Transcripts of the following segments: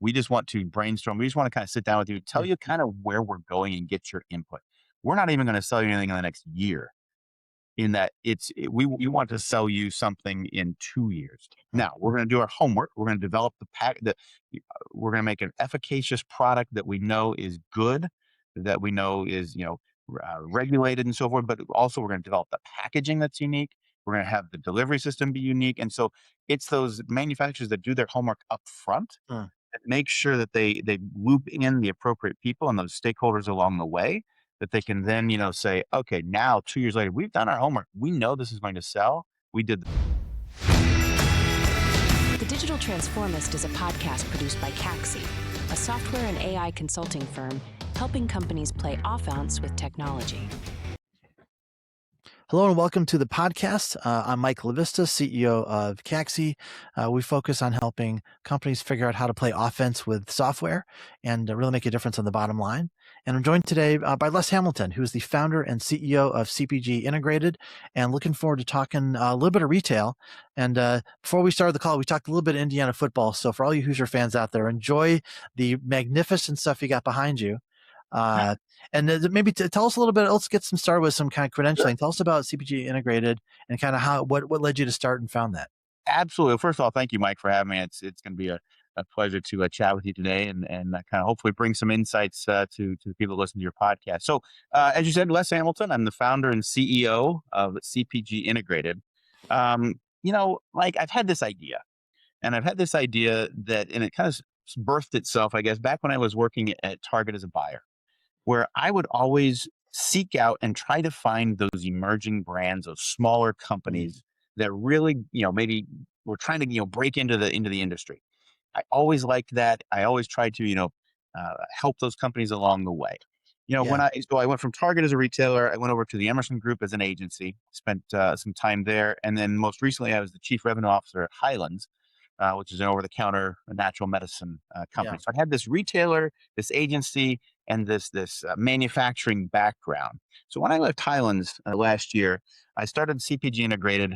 We just want to brainstorm. We just want to kind of sit down with you, tell Mm. you kind of where we're going and get your input. We're not even going to sell you anything in the next year in that we want to sell you something in 2 years. Mm. Now we're going to do our homework. We're going to develop we're going to make an efficacious product that we know is good, that we know is, regulated and so forth, but also we're going to develop the packaging that's unique. We're going to have the delivery system be unique. And so it's those manufacturers that do their homework up front Mm. that make sure that they loop in the appropriate people and those stakeholders along the way, that they can then, say, okay, now 2 years later, we've done our homework. We know this is going to sell. We did. The Digital Transformist is a podcast produced by Caxi, a software and AI consulting firm helping companies play offense with technology. Hello and welcome to the podcast. I'm Michael LaVista, CEO of Caxi. We focus on helping companies figure out how to play offense with software and really make a difference on the bottom line. And I'm joined today by Les Hamilton, who is the founder and CEO of CPG Integrated, and looking forward to talking a little bit of retail. And before we started the call, we talked a little bit of Indiana football. So for all you Hoosier fans out there, enjoy the magnificent stuff you got behind you. And maybe tell us a little bit. Let's get some started with some kind of credentialing. Tell us about CPG Integrated and kind of what led you to start and found that. Absolutely. First of all, thank you, Mike, for having me. It's going to be a pleasure to chat with you today and kind of hopefully bring some insights to the people that listen to your podcast. So, as you said, Les Hamilton, I'm the founder and CEO of CPG Integrated. Like I've had this idea, and I've had this idea and it kind of birthed itself, I guess, back when I was working at Target as a buyer, where I would always seek out and try to find those emerging brands, those smaller companies that really, maybe were trying to, break into the industry. I always liked that. I always tried to, help those companies along the way. Yeah. I went from Target as a retailer, I went over to the Emerson Group as an agency, spent some time there, and then most recently I was the chief revenue officer at Highlands, which is an over-the-counter natural medicine Yeah. company. So I had this retailer, this agency, and this manufacturing background. So when I left Highlands last year, I started CPG Integrated,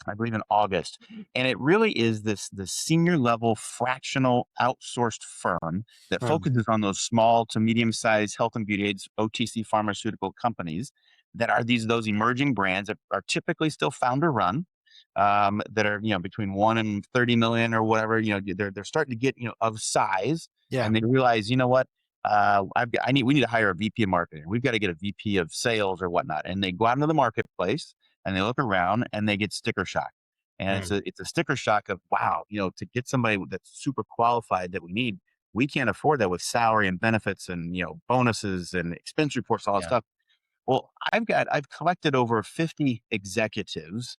I believe in August, and it really is the senior level fractional outsourced firm that Mm. focuses on those small to medium sized health and beauty aids, OTC pharmaceutical companies that are those emerging brands that are typically still founder run, that are between 1 and 30 million or whatever. They're starting to get of size, Yeah. and they realize what. We need to hire a VP of marketing. We've got to get a VP of sales or whatnot. And they go out into the marketplace and they look around and they get sticker shock. And Mm. it's a sticker shock of, wow, to get somebody that's super qualified that we can't afford that with salary and benefits and, bonuses and expense reports, all that Yeah. stuff. Well, I've collected over 50 executives,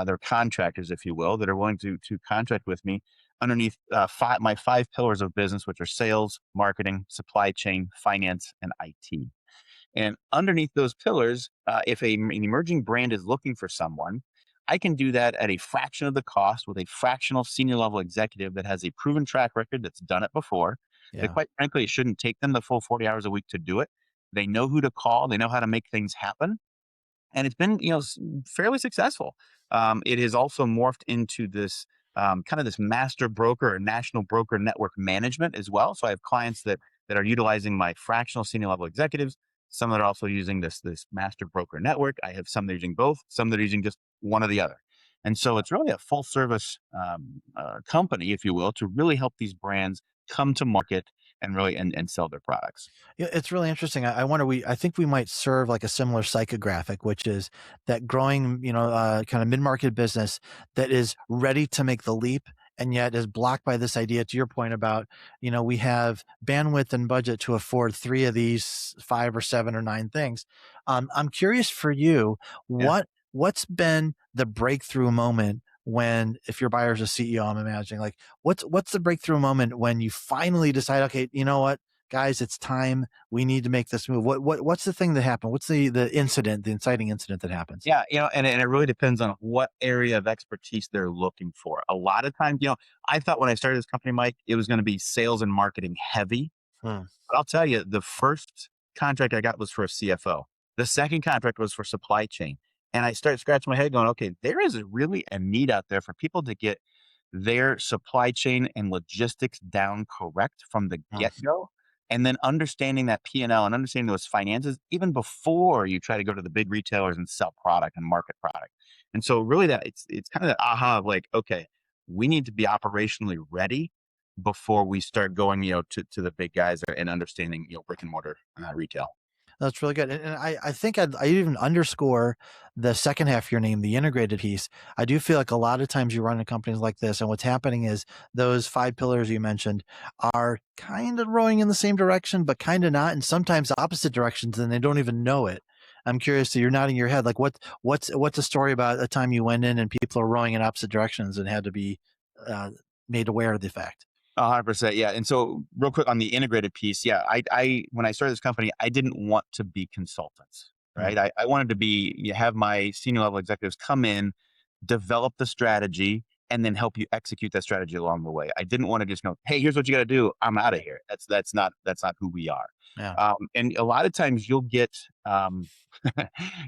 they're contractors, if you will, that are willing to contract with me underneath my 5 pillars of business, which are sales, marketing, supply chain, finance, and IT. And underneath those pillars, if an emerging brand is looking for someone, I can do that at a fraction of the cost with a fractional senior level executive that has a proven track record that's done it before. That Yeah. quite frankly, it shouldn't take them the full 40 hours a week to do it. They know who to call. They know how to make things happen, and it's been fairly successful. It has also morphed into this kind of this master broker or national broker network management as well. So I have clients that are utilizing my fractional senior level executives. Some that are also using this master broker network. I have some that are using both. Some that are using just one or the other. And so it's really a full service company, if you will, to really help these brands come to market and really and sell their products. Yeah, it's really interesting. I wonder, I think we might serve like a similar psychographic, which is that growing, kind of mid-market business that is ready to make the leap and yet is blocked by this idea, to your point about, we have bandwidth and budget to afford 3 of these 5 or 7 or 9 things. I'm curious for you, Yeah. what's been the breakthrough moment when, if your buyer's a CEO, I'm imagining, like what's the breakthrough moment when you finally decide, okay, you know what, guys, it's time. We need to make this move. What's the thing that happened? What's the incident, the inciting incident that happens? Yeah, and it really depends on what area of expertise they're looking for. A lot of times, I thought when I started this company, Mike, it was going to be sales and marketing heavy. Hmm. But I'll tell you, the first contract I got was for a CFO. The second contract was for supply chain. And I started scratching my head going, okay, there is really a need out there for people to get their supply chain and logistics down correct from the Mm. get-go, and then understanding that P&L and understanding those finances even before you try to go to the big retailers and sell product and market product. And so really that it's kind of the aha of like, okay, we need to be operationally ready before we start going, to the big guys and understanding, brick and mortar retail. That's really good. And I think I even underscore the second half of your name, the integrated piece. I do feel like a lot of times you run in companies like this, and what's happening is those 5 pillars you mentioned are kind of rowing in the same direction, but kind of not, and sometimes opposite directions, and they don't even know it. I'm curious. So you're nodding your head. Like what's a story about a time you went in and people are rowing in opposite directions and had to be uh, made aware of the fact? 100%. Yeah. And so real quick on the integrated piece. Yeah. When I started this company, I didn't want to be consultants, Mm, right? I wanted to have my senior level executives come in, develop the strategy, and then help you execute that strategy along the way. I didn't want to just go, hey, here's what you got to do. I'm out of here. That's not who we are. yeah. And a lot of times you'll get,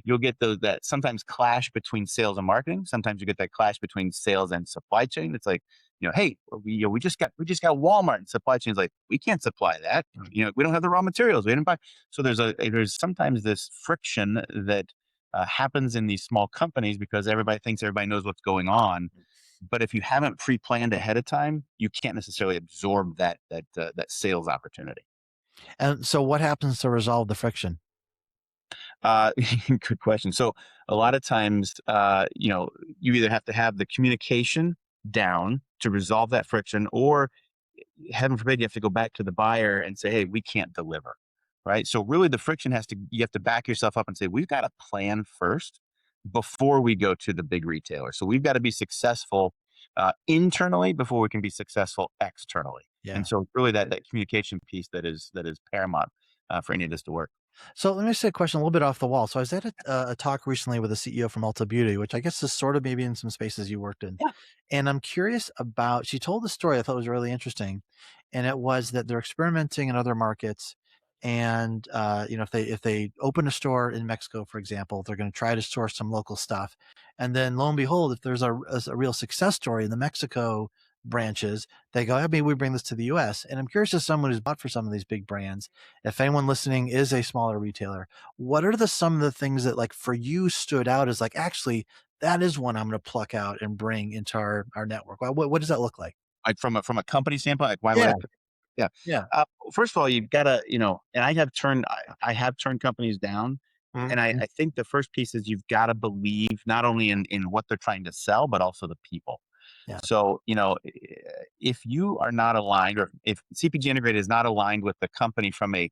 you'll get those that sometimes clash between sales and marketing. Sometimes you get that clash between sales and supply chain. It's like, hey, we just got Walmart, and supply chain is like, we can't supply that. We don't have the raw materials. We didn't buy. So there's sometimes this friction that happens in these small companies because everybody thinks everybody knows what's going on. But if you haven't pre-planned ahead of time, you can't necessarily absorb that sales opportunity. And so what happens to resolve the friction? Uh, Good question. So a lot of times, you either have to have the communication down to resolve that friction, or heaven forbid, you have to go back to the buyer and say, hey, we can't deliver. Right. So really the friction you have to back yourself up and say, we've got to plan first before we go to the big retailer. So we've got to be successful internally before we can be successful externally. Yeah. And so really that communication piece that is paramount for any of this to work. So let me ask you a question a little bit off the wall. So I was at a talk recently with a CEO from Ulta Beauty, which I guess is sort of maybe in some spaces you worked in. Yeah. And I'm curious about, she told the story I thought was really interesting. And it was that they're experimenting in other markets. And, if they open a store in Mexico, for example, they're going to try to source some local stuff. And then lo and behold, if there's a real success story in the Mexico branches, they go, "Hey, maybe we bring this to the US." And I'm curious, as someone who's bought for some of these big brands, if anyone listening is a smaller retailer, what are some of the things that like for you stood out as like, actually, that is one I'm going to pluck out and bring into our network? What does that look like? Like from a company standpoint, like why would Yeah. I yeah. Yeah. First of all, you've gotta, and I have turned companies down. Mhm. And I think the first piece is you've gotta believe not only in what they're trying to sell, but also the people. Yeah. So, if you are not aligned, or if CPG Integrated is not aligned with the company from a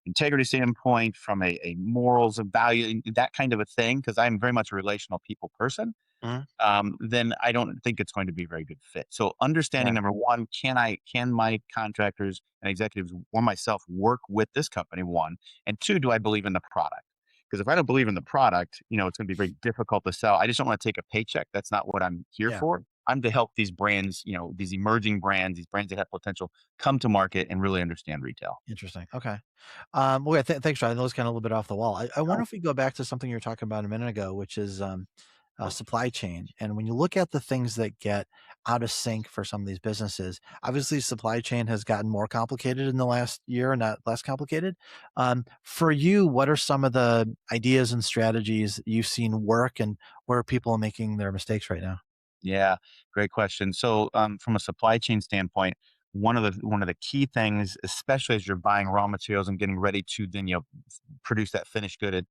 integrity standpoint, from a morals and value, that kind of a thing, because I'm very much a relational people person, Mhm. then I don't think it's going to be a very good fit. So Yeah. understanding number one, can my contractors and executives or myself work with this company? One, and two, do I believe in the product? Because if I don't believe in the product, it's going to be very difficult to sell. I just don't want to take a paycheck. That's not what I'm here Yeah. for. I'm to help these brands, these emerging brands, these brands that have potential, come to market and really understand retail. Interesting. Okay. Well, yeah, thanks, Ryan. That was kind of a little bit off the wall. I wonder if we go back to something you were talking about a minute ago, which is supply chain. And when you look at the things that get out of sync for some of these businesses, obviously supply chain has gotten more complicated in the last year, not less complicated. For you, what are some of the ideas and strategies you've seen work, and where are people making their mistakes right now? Yeah, great question. So, from a supply chain standpoint, one of the key things, especially as you're buying raw materials and getting ready to then produce that finished good,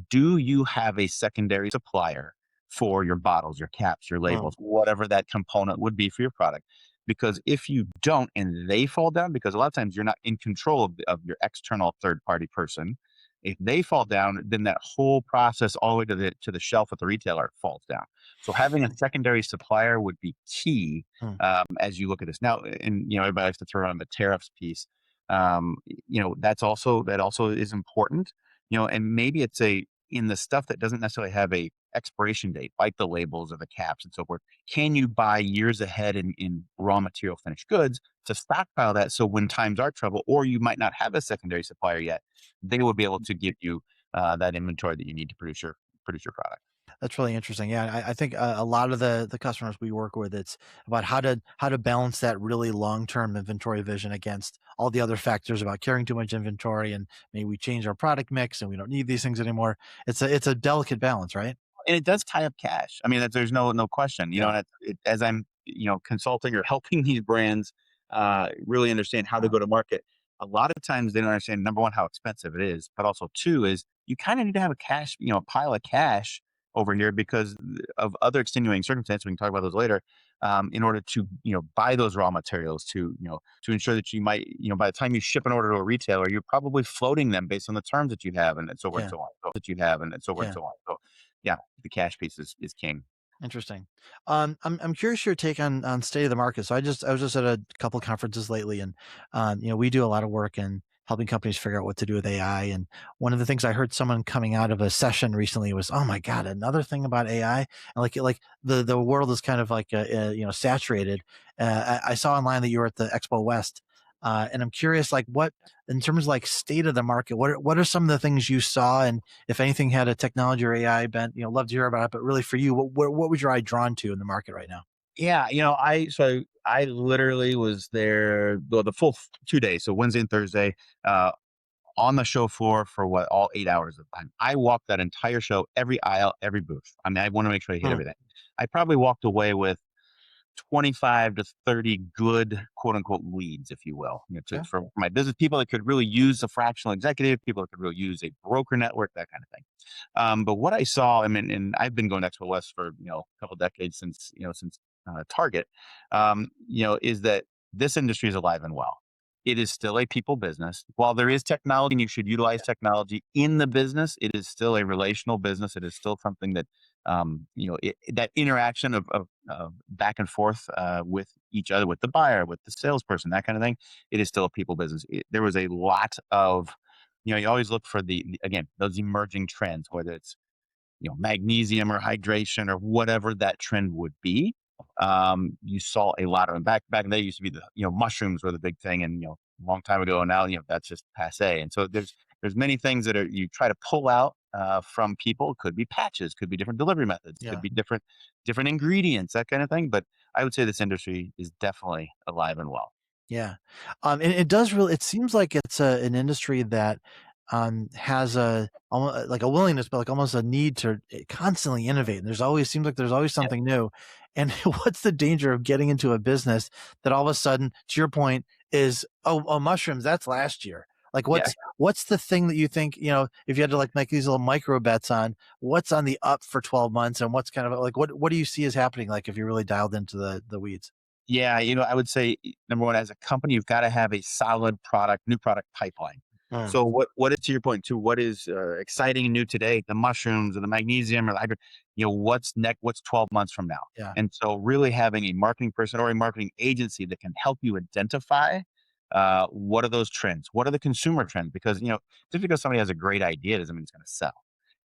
do you have a secondary supplier for your bottles, your caps, your Mm, labels, whatever that component would be for your product? Because if you don't and they fall down, because a lot of times you're not in control of your external third party person. If they fall down, then that whole process all the way to the shelf at the retailer falls down. So having a secondary supplier would be key mm, as you look at this now. And everybody likes to throw on the tariffs piece. That also is important. And maybe it's in the stuff that doesn't necessarily have a expiration date, like the labels or the caps and so forth. Can you buy years ahead in raw material finished goods to stockpile that, so when times are trouble, or you might not have a secondary supplier yet, they will be able to give you that inventory that you need to produce your product. That's really interesting. Yeah, I think a lot of the customers we work with, it's about how to balance that really long term inventory vision against all the other factors about carrying too much inventory, and maybe we change our product mix and we don't need these things anymore. It's a delicate balance, right? And it does tie up cash. I mean, there's no question. Yeah. And as I'm consulting or helping these brands really understand how to go to market. A lot of times they don't understand, number one, how expensive it is, but also two is you kind of need to have a cash, pile of cash over here because of other extenuating circumstances. We can talk about those later. In order to buy those raw materials to ensure that you might by the time you ship an order to a retailer, you're probably floating them based on the terms that you have and so forth and Yeah. so on. That you have and so forth and Yeah. so on. So yeah, the cash piece is king. Interesting. I'm curious your take on state of the market. So I was just at a couple conferences lately, and we do a lot of work in helping companies figure out what to do with AI. And one of the things I heard someone coming out of a session recently was, "Oh my God, another thing about AI!" And like the world is kind of like saturated. I saw online that you were at the Expo West, and I'm curious, like what in terms of like state of the market, what are some of the things you saw, and if anything had a technology or AI bent, love to hear about it. But really, for you, what was your eye drawn to in the market right now? Yeah, I literally was there the full 2 days, so Wednesday and Thursday, uh, on the show floor for what all 8 hours of time. I walked that entire show, every aisle, every booth. I mean, I want to make sure I hit Hmm. everything. I probably walked away with 25 to 30 good quote unquote leads, if you will, Okay. for my business people that could really use a fractional executive, people that could really use a broker network, that kind of thing. But what I saw, I mean, and I've been going to Expo West for a couple decades since Target, is that this industry is alive and well. It is still a people business. While there is technology and you should utilize technology in the business, it is still a relational business. It is still something that that interaction of back and forth with each other, with the buyer, with the salesperson, that kind of thing. It is still a people business. There was a lot of you always look for again those emerging trends, whether it's magnesium or hydration or whatever that trend would be. You saw a lot of them back in the day. Used to be the mushrooms were the big thing, and a long time ago. And now that's just passé. And so there's many things that are you try to pull out from people. Could be patches, could be different delivery methods, could Yeah. be different ingredients, that kind of thing. But I would say this industry is definitely alive and well. Yeah. And it does really, it seems like it's an industry that has like a willingness, but like almost a need to constantly innovate. And seems like there's always something new. And what's the danger of getting into a business that all of a sudden, to your point, is, oh, mushrooms, that's last year. Like Yeah. what's the thing that you think, if you had to like make these little micro bets on what's on the up for 12 months, and what's kind of like, what do you see as happening? Like if you're really dialed into the weeds? Yeah, I would say number one, as a company, you've got to have a solid new product pipeline. Mm, So what is to your point too? What is exciting and new today? The mushrooms or the magnesium or the hydro, what's next? What's 12 months from now? yeah. And so really having a marketing person or a marketing agency that can help you identify what are those trends? What are the consumer trends? Because just because somebody has a great idea doesn't mean it's going to sell.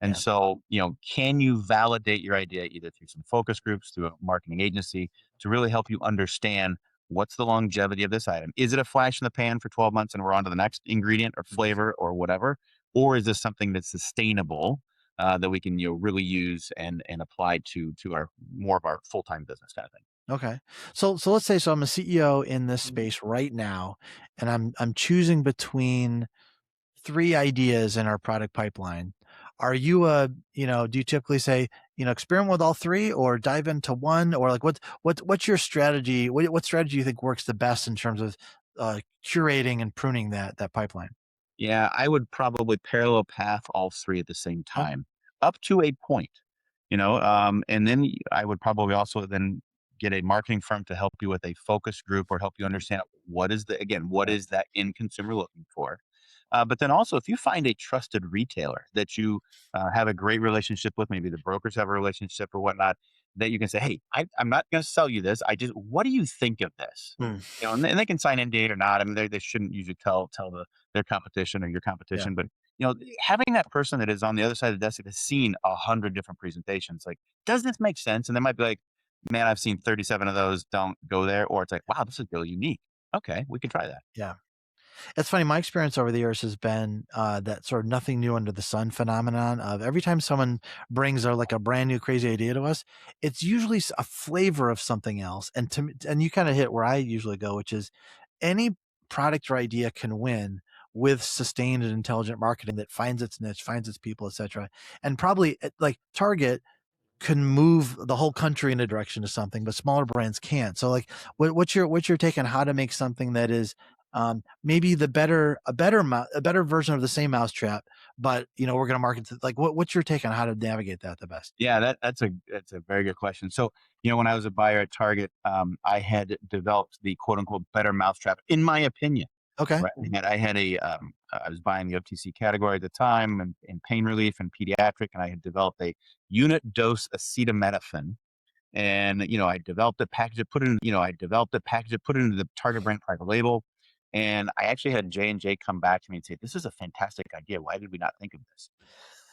And Yeah. so, can you validate your idea either through some focus groups, through a marketing agency, to really help you understand what's the longevity of this item? Is it a flash in the pan for 12 months and we're on to the next ingredient or flavor or whatever? Or is this something that's sustainable that we can really use and apply to our more of our full-time business kind of thing? Okay. So let's say, I'm a CEO in this space right now, and I'm choosing between three ideas in our product pipeline. Are you do you typically say, experiment with all three or dive into one, or like what's your strategy? What strategy do you think works the best in terms of curating and pruning that pipeline? Yeah, I would probably parallel path all three at the same Okay. time, up to a point, and then I would probably also then get a marketing firm to help you with a focus group or help you understand what Yeah. is that end consumer looking for. But then also, if you find a trusted retailer that you have a great relationship with, maybe the brokers have a relationship or whatnot, that you can say, "Hey, I'm not going to sell you this. What do you think of this?" Hmm. And they can sign NDA or not. I mean, they shouldn't usually tell their competition or your Yeah. competition. But having that person that is on the other side of the desk that has seen 100 different presentations, like, does this make sense? And they might be like, man, I've seen 37 of those. Don't go there. Or it's like, wow, this is really unique. Okay, we can try that. Yeah. It's funny, my experience over the years has been that sort of nothing new under the sun phenomenon of every time someone brings like a brand new crazy idea to us, it's usually a flavor of something else. And and you kind of hit where I usually go, which is any product or idea can win with sustained and intelligent marketing that finds its niche, finds its people, etc. And probably like Target can move the whole country in a direction to something, but smaller brands can't. So like, what's your take on how to make something that is maybe a better version of the same mousetrap, but we're going to market to, like, what's your take on how to navigate that the best? Yeah, that's a very good question. So, when I was a buyer at Target, I had developed the quote unquote better mousetrap, in my opinion. Okay. Right. I had I was buying the OTC category at the time, and in pain relief and pediatric, and I had developed a unit dose acetaminophen. And I developed a package, put it in, I developed a package, put it into the Target brand private label. And I actually had J&J come back to me and say, "This is a fantastic idea. Why did we not think of this?"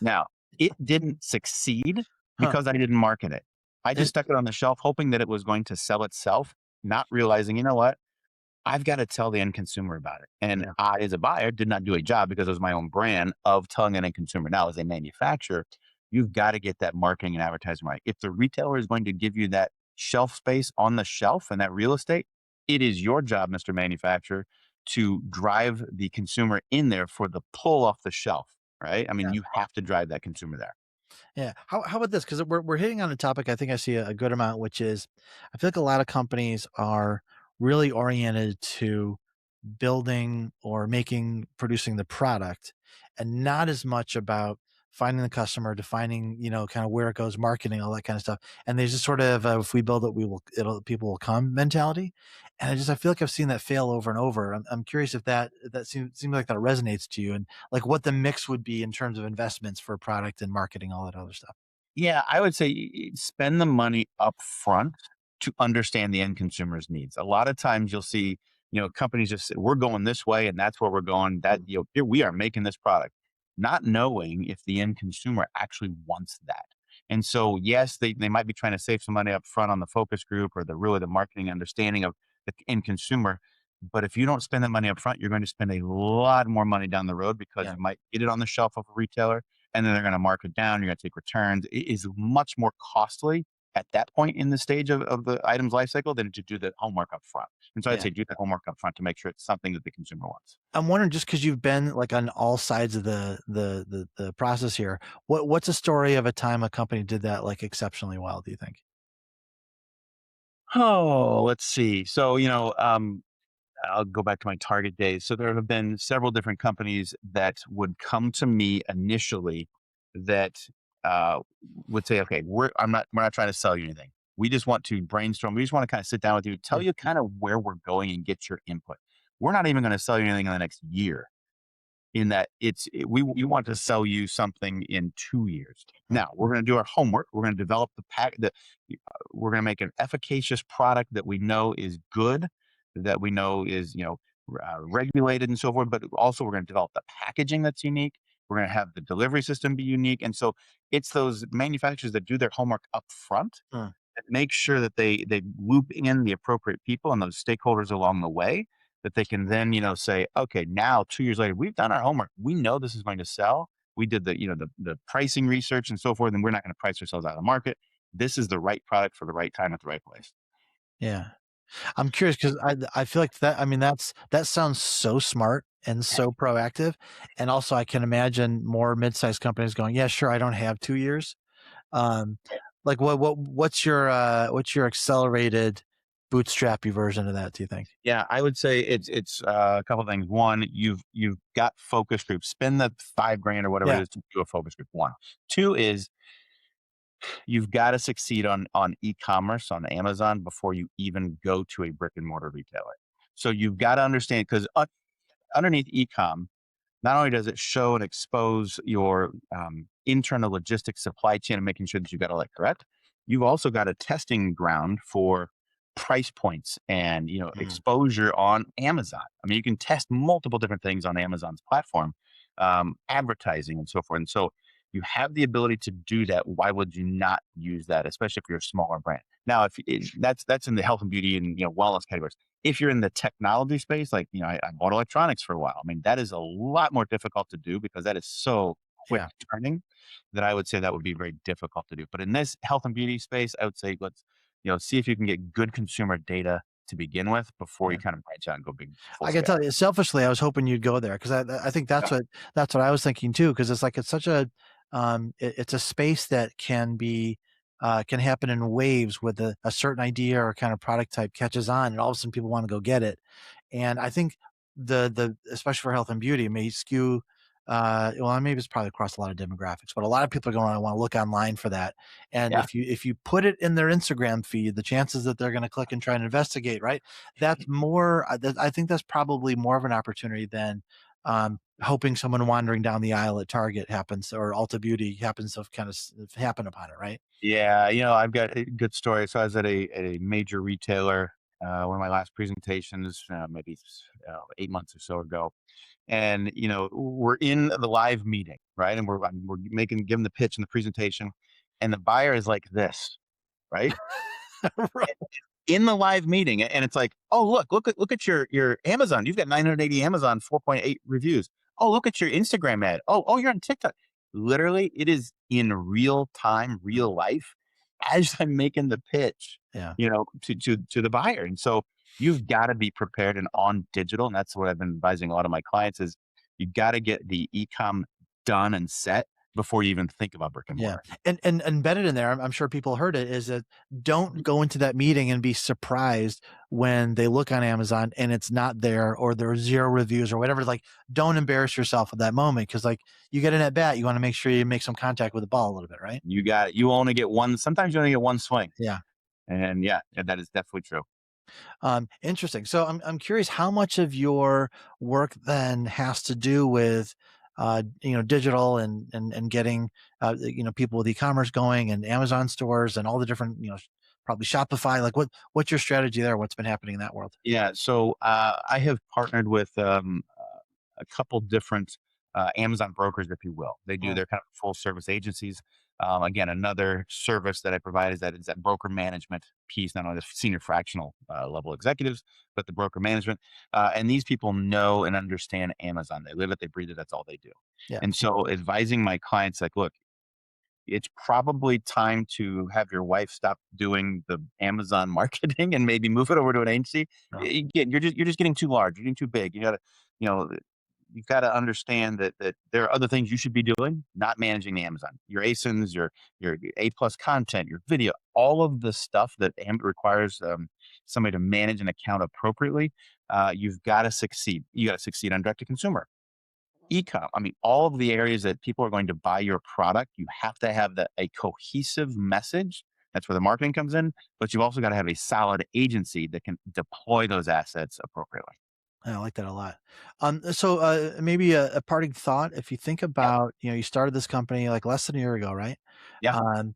Now, it didn't succeed Huh. because I didn't market it. I just And, stuck it on the shelf, hoping that it was going to sell itself, not realizing, you know what? I've got to tell the end consumer about it. And yeah. I, as a buyer, did not do a job because it was my own brand of telling an end consumer. Now, as a manufacturer, you've got to get that marketing and advertising right. If the retailer is going to give you that shelf space on the shelf and that real estate, it is your job, Mr. Manufacturer, to drive the consumer in there for the pull off the shelf, right? I mean, you have to drive that consumer there. Yeah. How about this? Because we're hitting on a topic I think I see a good amount, which is I feel like a lot of companies are really oriented to building or producing the product, and not as much about finding the customer, defining, kind of where it goes, marketing, all that kind of stuff. And there's just sort of if we build it, people will come mentality. And I feel like I've seen that fail over and over. I'm curious if that seems like that resonates to you, and like what the mix would be in terms of investments for product and marketing, all that other stuff. Yeah, I would say spend the money up front to understand the end consumer's needs. A lot of times you'll see, companies just say, "We're going this way and that's where we're going. That, here we are making this product," not knowing if the end consumer actually wants that. And so, yes, they might be trying to save some money up front on the focus group or the marketing understanding of the end consumer. But if you don't spend that money up front, you're going to spend a lot more money down the road because Yeah. you might get it on the shelf of a retailer and then they're going to mark it down. You're going to take returns. It is much more costly at that point in the stage of the item's life cycle than to do the homework up front. And so I'd Yeah. say do the homework up front to make sure it's something that the consumer wants. I'm wondering, just because you've been like on all sides of the process here, what's a story of a time a company did that like exceptionally well, do you think? Oh, let's see. So, I'll go back to my Target days. So there have been several different companies that would come to me initially that uh, would say, "Okay, we're not trying to sell you anything. We just want to brainstorm. We just want to kind of sit down with you, tell Yeah. you kind of where we're going and get your input. We're not even going to sell you anything in the next year. In that we want to sell you something in 2 years. Hmm. Now we're going to do our homework. We're going to develop we're going to make an efficacious product that we know is good, that we know is regulated and so forth. But also we're going to develop the packaging that's unique. We're going to have the delivery system be unique. And so it's those manufacturers that do their homework up front Hmm. that make sure that they loop in the appropriate people and those stakeholders along the way that they can then, say, "Okay, now 2 years later, we've done our homework. We know this is going to sell. We did the pricing research and so forth, and we're not going to price ourselves out of the market. This is the right product for the right time at the right place." Yeah. I'm curious because I feel like that. I mean, that sounds so smart and so proactive, and also I can imagine more mid-sized companies going, "Yeah, sure, I don't have 2 years." Um, like what's your accelerated bootstrappy version of that? Do you think? Yeah, I would say it's a couple of things. One, you've got focus groups. Spend the 5 grand or whatever it Yeah. is to do a focus group. One, two is you've got to succeed on e-commerce on Amazon before you even go to a brick and mortar retailer. So you've got to understand because underneath e-com, not only does it show and expose your internal logistics supply chain and making sure that you've got all that correct, you've also got a testing ground for price points and Mm. exposure on Amazon. I mean, you can test multiple different things on Amazon's platform, advertising and so forth. And so you have the ability to do that. Why would you not use that, especially if you're a smaller brand? Now, if that's in the health and beauty and wellness categories. If you're in the technology space, like I bought electronics for a while. I mean, that is a lot more difficult to do because that is so quick Yeah. turning that I would say that would be very difficult to do. But in this health and beauty space, I would say let's see if you can get good consumer data to begin with before Yeah. you kind of branch out and go big full I can scale. tell you selfishly, I was hoping you'd go there because I think Yeah. that's what I was thinking too. Because it's like it's such a it's a space that can happen in waves with a certain idea or kind of product type catches on, and all of a sudden people want to go get it. And I think the especially for health and beauty, it may skew. Well, maybe it's probably across a lot of demographics, but a lot of people are going to want to look online for that. And Yeah. if you put it in their Instagram feed, the chances that they're going to click and try and investigate, right? That's more. I think that's probably more of an opportunity than hoping someone wandering down the aisle at Target happens or Ulta Beauty happens to kind of happen upon it, right? Yeah, I've got a good story. So I was at a major retailer, one of my last presentations, maybe 8 months or so ago, and we're in the live meeting, right? And we're giving the pitch and the presentation, and the buyer is like this, right? Right. In the live meeting, and it's like, oh look at your Amazon. You've got 980 Amazon 4.8 reviews. Oh, look at your Instagram ad. Oh, you're on TikTok. Literally, it is in real time, real life, as I'm making the pitch, Yeah. to the buyer. And so you've got to be prepared and on digital. And that's what I've been advising a lot of my clients is you got to get the e-com done and set before you even think about brick and Yeah. mortar. And embedded in there, I'm sure people heard it, is that don't go into that meeting and be surprised when they look on Amazon and it's not there or there's 0 reviews or whatever. Like, don't embarrass yourself at that moment because, like, you get an at bat, you want to make sure you make some contact with the ball a little bit, right? You got it. You only get one. Sometimes you only get one swing. Yeah. And yeah, that is definitely true. Interesting. So I'm curious how much of your work then has to do with digital and getting people with e-commerce going and Amazon stores and all the different probably Shopify. Like what's your strategy there? What's been happening in that world? Yeah. So I have partnered with a couple different Amazon brokers, if you will. They do Oh, their kind of full service agencies. Again, another service that I provide is that broker management piece, not only the senior fractional level executives, but the broker management. And these people know and understand Amazon. They live it, they breathe it. That's all they do. yeah. And so advising my clients, like, look, it's probably time to have your wife stop doing the Amazon marketing and maybe move it over to an agency. No. Again, you're just getting too large. You're getting too big. You know, you've got to understand that there are other things you should be doing, not managing the Amazon. Your ASINs, your A plus content, your video, all of the stuff that requires somebody to manage an account appropriately. You've got to succeed. You got to succeed on direct to consumer e-com. I mean, all of the areas that people are going to buy your product, you have to have a cohesive message. That's where the marketing comes in, but you've also got to have a solid agency that can deploy those assets appropriately. I like that a lot. So maybe a parting thought. If you think Yep. about, you started this company like less than a year ago, right? Yeah. Um,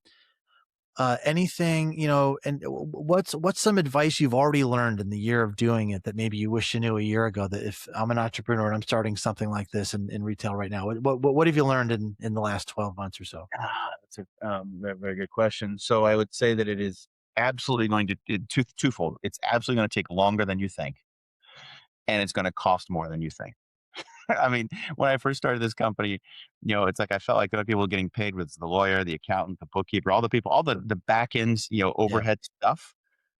anything, and what's some advice you've already learned in the year of doing it that maybe you wish you knew a year ago, that if I'm an entrepreneur and I'm starting something like this in retail right now, what have you learned in the last 12 months or so? That's a very, very good question. So I would say that it is absolutely going to twofold. It's absolutely going to take longer than you think, and it's going to cost more than you think. I mean, when I first started this company, it's like I felt like the other people getting paid was the lawyer, the accountant, the bookkeeper, all the people, all the back ends, Yeah. overhead stuff.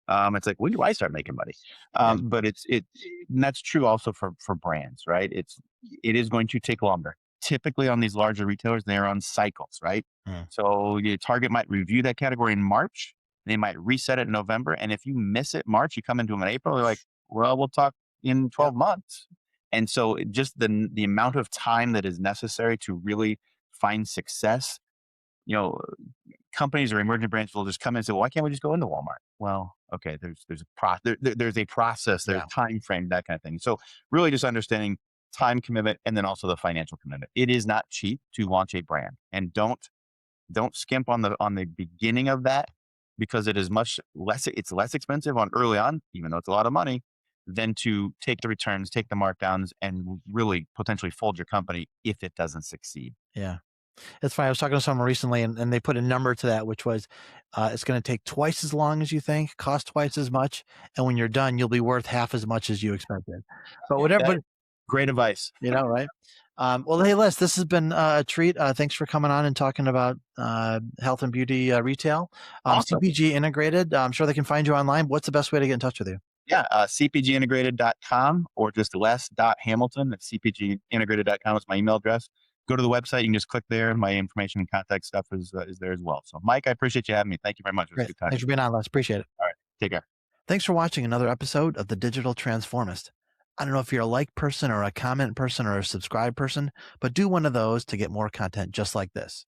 It's like, when do I start making money? Yeah. But and that's true also for brands, right? It is going to take longer. Typically on these larger retailers, they're on cycles, right? Mm. So your Target might review that category in March. They might reset it in November. And if you miss it March, you come into them in April, they're like, well, we'll talk in Yep. 12 months. And so just the amount of time that is necessary to really find success, you know, companies or emerging brands will just come in and say, "Well, why can't we just go into Walmart?" Well, okay, there's a process, there's Yeah. time frame, that kind of thing. So really just understanding time commitment and then also the financial commitment. It is not cheap to launch a brand, and don't skimp on the beginning of that, because it is much less. It's less expensive on early on, even though it's a lot of money, than to take the returns, take the markdowns, and really potentially fold your company if it doesn't succeed. Yeah. It's funny. I was talking to someone recently, and they put a number to that, which was it's going to take twice as long as you think, cost twice as much, and when you're done, you'll be worth half as much as you expected. But whatever, That, great advice. right? Well, hey, Les, this has been a treat. Thanks for coming on and talking about health and beauty retail. Awesome. CPG Integrated. I'm sure they can find you online. What's the best way to get in touch with you? Yeah, cpgintegrated.com or just les.hamilton at cpgintegrated.com is my email address. Go to the website. You can just click there. My information and contact stuff is there as well. So, Mike, I appreciate you having me. Thank you very much. It was a Great. good time. Thanks for being on, Les. Appreciate it. All right. Take care. Thanks for watching another episode of the Digital Transformist. I don't know if you're a like person or a comment person or a subscribe person, but do one of those to get more content just like this.